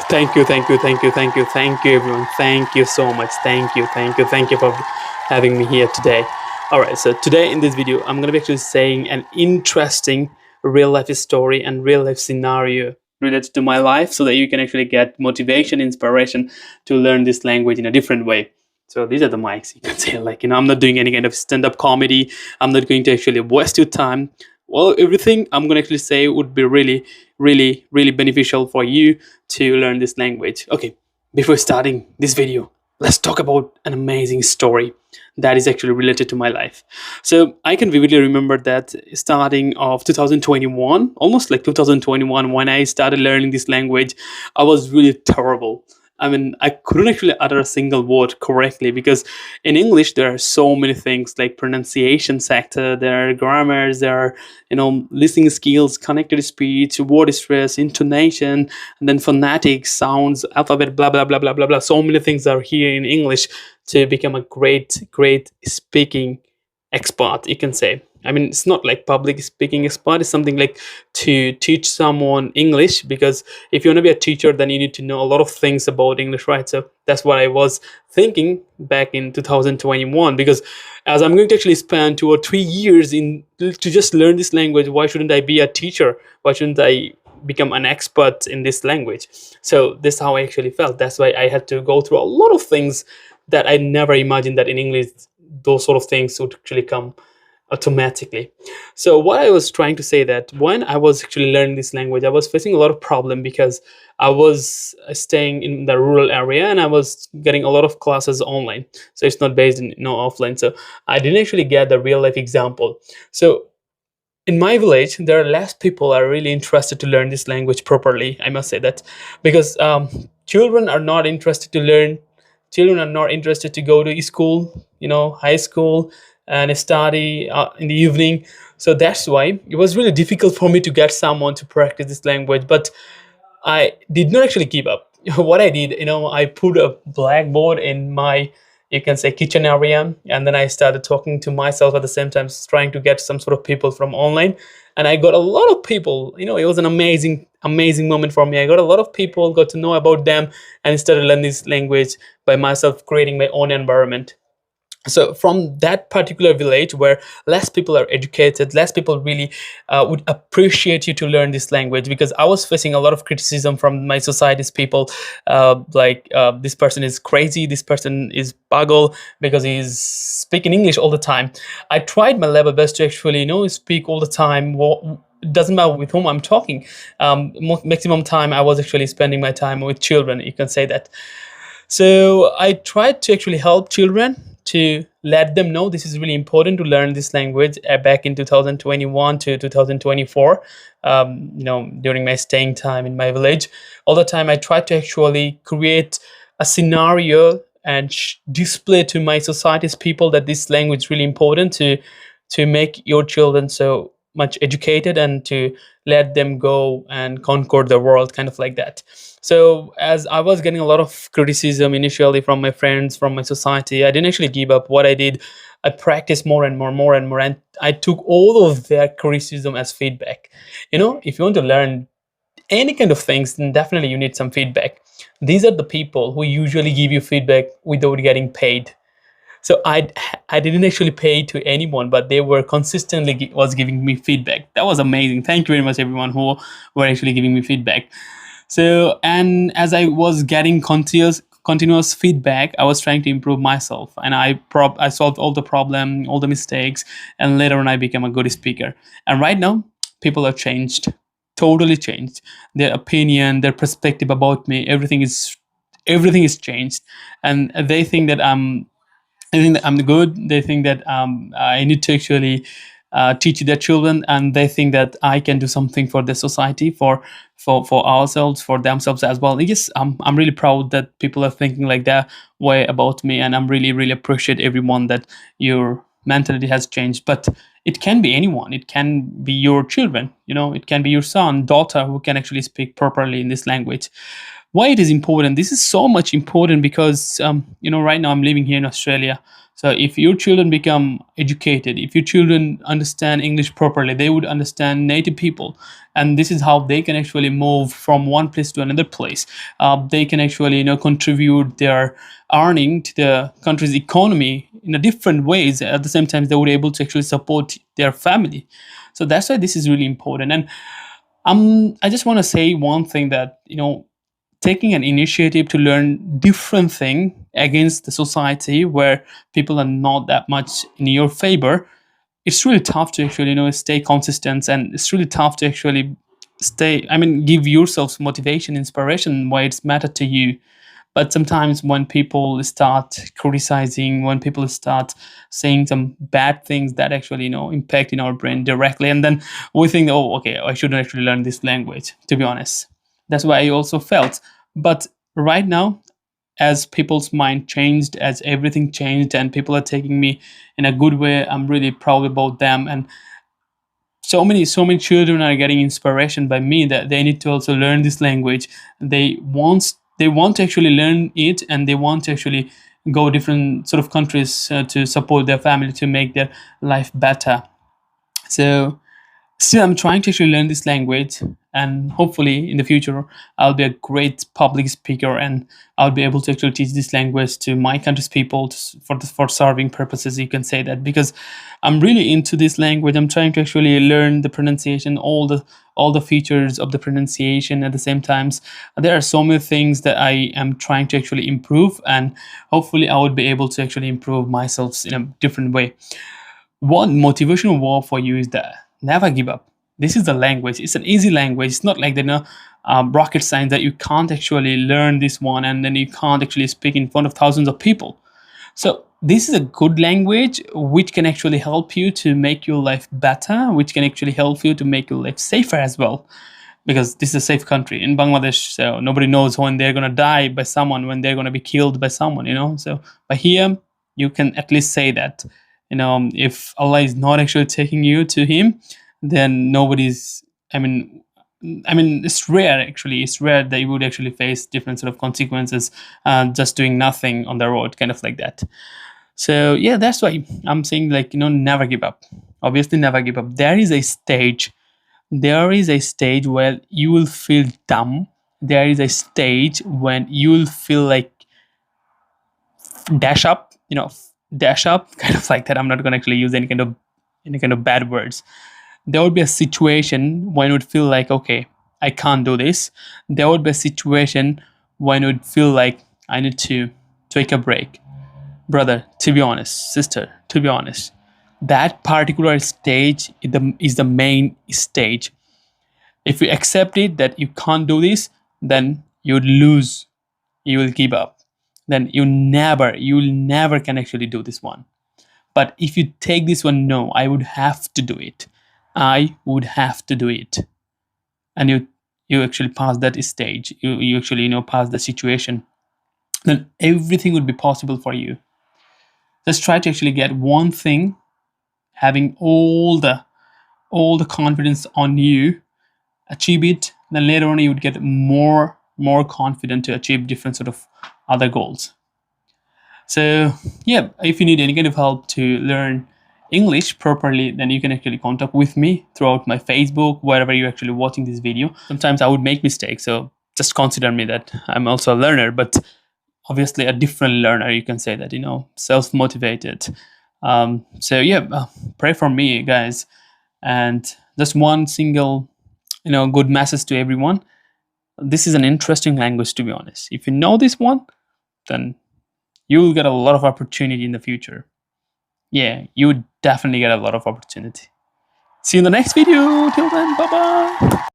Thank you, everyone. Thank you so much. Thank you for having me here today. All right, so today in this video, I'm going to be actually saying an interesting real life story and real life scenario related to my life so that you can actually get motivation, inspiration to learn this language in a different way. So these are the mics. You can say, like, I'm not doing any kind of stand up comedy. I'm not going to actually waste your time. Well, everything I'm going to actually say would be really beneficial for you to learn this language. Okay, before starting this video, let's talk about an amazing story that is actually related to my life. So I can vividly remember that starting of 2021, almost like 2021, when I started learning this language, I was really terrible. I mean, I couldn't actually utter a single word correctly because in English there are so many things like pronunciation sector, there are grammars, there are listening skills, connected speech, word stress, intonation, and then phonetics, sounds, alphabet, blah blah blah blah blah blah. So many things are here in English to become a great speaking expert, you can say. I mean, it's not like public speaking expert, it's something like to teach someone English, because if you want to be a teacher, then you need to know a lot of things about English, right? So that's what I was thinking back in 2021, because as I'm going to actually spend 2 or 3 years in to just learn this language, why shouldn't I be a teacher? Why shouldn't I become an expert in this language? So this is how I actually felt. That's why I had to go through a lot of things that I never imagined that in English those sort of things would actually come automatically. So what I was trying to say, that when I was actually learning this language, I was facing a lot of problem because I was staying in the rural area and I was getting a lot of classes online. So it's not based in offline. So I didn't actually get the real life example. So in my village, there are less people are really interested to learn this language properly. I must say that, because children are not interested to learn. Children are not interested to go to school, high school, and study in the evening. So that's why it was really difficult for me to get someone to practice this language. But I did not actually give up. What I did, I put a blackboard in my, you can say, kitchen area, and then I started talking to myself at the same time, trying to get some sort of people from online. And I got a lot of people. It was an amazing moment for me. I got a lot of people, got to know about them, and started learning this language by myself, creating my own environment. So from that particular village where less people are educated, less people really would appreciate you to learn this language, because I was facing a lot of criticism from my society's people, this person is crazy, this person is buggle because he's speaking English all the time. I tried my level best to actually speak all the time. It doesn't matter with whom I'm talking. Maximum time I was actually spending my time with children, you can say that. So I tried to actually help children, to let them know this is really important to learn this language back in 2021 to 2024. During my staying time in my village, all the time I tried to actually create a scenario and display to my society's people that this language is really important to make your children so much educated and to let them go and conquer the world, kind of like that. So as I was getting a lot of criticism initially from my friends, from my society, I didn't actually give up. What I did, I practiced more and more, and I took all of their criticism as feedback. If you want to learn any kind of things, then definitely you need some feedback. These are the people who usually give you feedback without getting paid. So I didn't actually pay to anyone, but they were consistently was giving me feedback. That was amazing. Thank you very much, everyone who were actually giving me feedback. So, and as I was getting continuous feedback, I was trying to improve myself, and I solved all the problem, all the mistakes, and later on I became a good speaker. And right now, people have changed, totally changed. Their opinion, their perspective about me, everything is changed, and they think that I'm good. They think that I need to actually teach their children, and they think that I can do something for the society, for ourselves, for themselves as well. Yes, I'm really proud that people are thinking like that way about me, and I'm really appreciate everyone that your mentality has changed. But it can be anyone. It can be your children. It can be your son, daughter, who can actually speak properly in this language. Why it is important? This is so much important because right now I'm living here in Australia. So if your children become educated, if your children understand English properly, they would understand native people. and this is how they can actually move from one place to another place. They can actually contribute their earning to the country's economy in a different ways. At the same time, they were able to actually support their family. So that's why this is really important. And I just want to say one thing, that taking an initiative to learn different thing against the society where people are not that much in your favor, it's really tough to actually stay consistent, and it's really tough to actually give yourself motivation, inspiration, why it's matter to you. But sometimes when people start criticizing, when people start saying some bad things that actually impact in our brain directly, and then we think, oh, okay, I shouldn't actually learn this language, to be honest. That's why I also felt. But right now, as people's mind changed, as everything changed, and people are taking me in a good way, I'm really proud about them. And so many children are getting inspiration by me, that they need to also learn this language. They want to actually learn it, and they want to actually go different sort of countries to support their family, to make their life better. So still, I'm trying to actually learn this language, and hopefully in the future I'll be a great public speaker, and I'll be able to actually teach this language to my country's people, for serving purposes, you can say that, because I'm really into this language. I'm trying to actually learn the pronunciation, all the features of the pronunciation. At the same times, there are so many things that I am trying to actually improve, and hopefully I would be able to actually improve myself in a different way. One motivational word for you is that never give up. This is the language. It's an easy language. It's not like rocket science, that you can't actually learn this one and then you can't actually speak in front of thousands of people. So this is a good language which can actually help you to make your life better, which can actually help you to make your life safer as well, because this is a safe country in Bangladesh. So nobody knows when they're going to die by someone, when they're going to be killed by someone. So by here, you can at least say that, if Allah is not actually taking you to Him, then nobody's. It's rare, actually. It's rare that you would actually face different sort of consequences, just doing nothing on the road, kind of like that. So yeah, that's why I'm saying, like, never give up. Obviously, never give up. There is a stage where you will feel dumb. There is a stage when you will feel like dash up, dash up, kind of like that. I'm not going to actually use any kind of bad words. There would be a situation when you would feel like, okay, I can't do this. There would be a situation when you would feel like, I need to take a break. Brother, to be honest, sister, to be honest, that particular stage is the main stage. If you accept it that you can't do this, then you would lose, you will give up. Then you will never can actually do this one. But if you take this one, no, I would have to do it. I would have to do it. And you actually pass that stage. You actually pass the situation. Then everything would be possible for you. Just try to actually get one thing, having all the confidence on you, achieve it. Then later on you would get more confident to achieve different sort of other goals. So yeah, if you need any kind of help to learn English properly, then you can actually contact with me throughout my Facebook, wherever you're actually watching this video. Sometimes I would make mistakes, so just consider me that I'm also a learner, but obviously a different learner, you can say that, self-motivated. So yeah, pray for me, guys. And just one single, good message to everyone. This is an interesting language, to be honest. If you know this one, then you will get a lot of opportunity in the future. Yeah, you would definitely get a lot of opportunity. See you in the next video. Till then, bye bye.